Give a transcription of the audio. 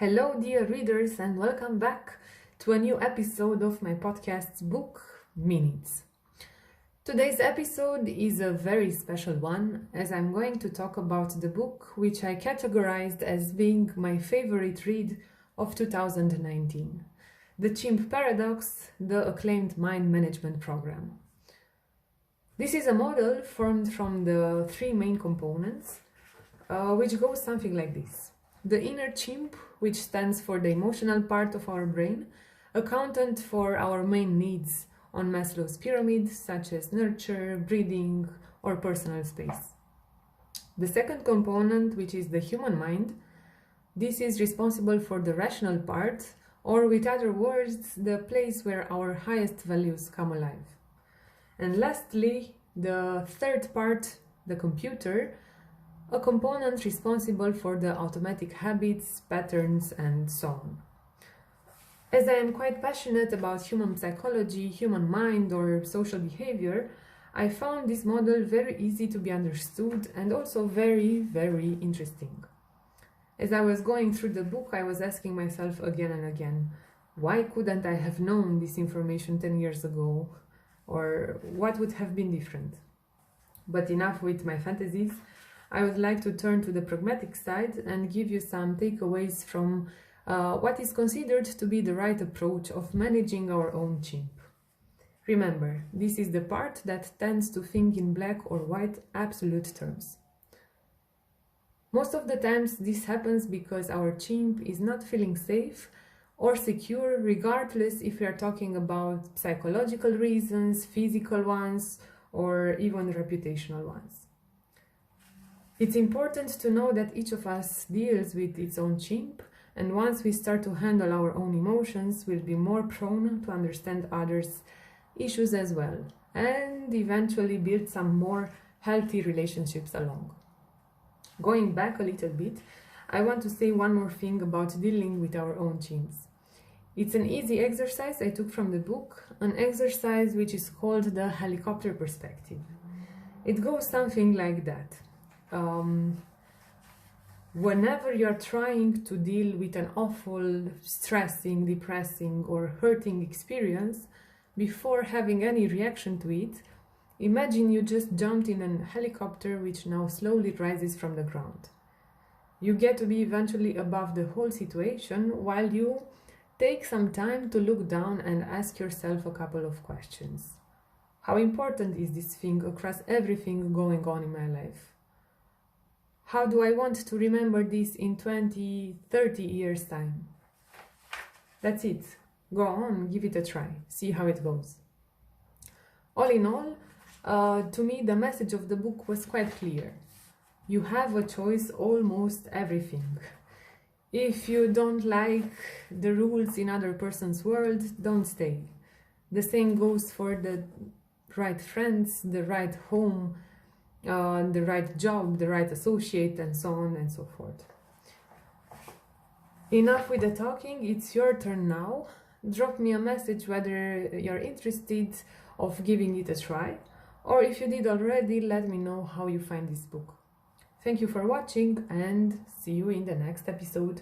Hello, dear readers, and welcome back to a new episode of my podcast, Book Minutes. Today's episode is a very special one, as I'm going to talk about the book which I categorized as being my favorite read of 2019, The Chimp Paradox, the acclaimed mind management program. This is a model formed from the three main components, which goes something like this. The inner chimp, which stands for the emotional part of our brain, accountant for our main needs on Maslow's pyramid, such as nurture, breeding, or personal space. The second component, which is the human mind, this is responsible for the rational part, or with other words, the place where our highest values come alive. And lastly, the third part, the computer, a component responsible for the automatic habits, patterns, and so on. As I am quite passionate about human psychology, human mind, or social behavior, I found this model very easy to be understood and also very, very interesting. As I was going through the book, I was asking myself again and again, why couldn't I have known this information 10 years ago? Or what would have been different? But enough with my fantasies. I would like to turn to the pragmatic side and give you some takeaways from what is considered to be the right approach of managing our own chimp. Remember, this is the part that tends to think in black or white absolute terms. Most of the times this happens because our chimp is not feeling safe or secure, regardless if we are talking about psychological reasons, physical ones, or even reputational ones. It's important to know that each of us deals with its own chimp, and once we start to handle our own emotions, we'll be more prone to understand others' issues as well, and eventually build some more healthy relationships along. Going back a little bit, I want to say one more thing about dealing with our own chimps. It's an easy exercise I took from the book, an exercise which is called the helicopter perspective. It goes something like that. Whenever you're trying to deal with an awful, stressing, depressing, or hurting experience, before having any reaction to it, imagine you just jumped in a helicopter which now slowly rises from the ground. You get to be eventually above the whole situation while you take some time to look down and ask yourself a couple of questions. How important is this thing across everything going on in my life? How do I want to remember this in 20, 30 years' time? That's it. Go on, give it a try. See how it goes. All in all, to me, the message of the book was quite clear. You have a choice almost everything. If you don't like the rules in other person's world, don't stay. The same goes for the right friends, the right home, the right job, the right associate, and so on and so forth. Enough with the talking, it's your turn now. Drop me a message whether you're interested of giving it a try, or if you did already, let me know how you find this book. Thank you for watching and see you in the next episode.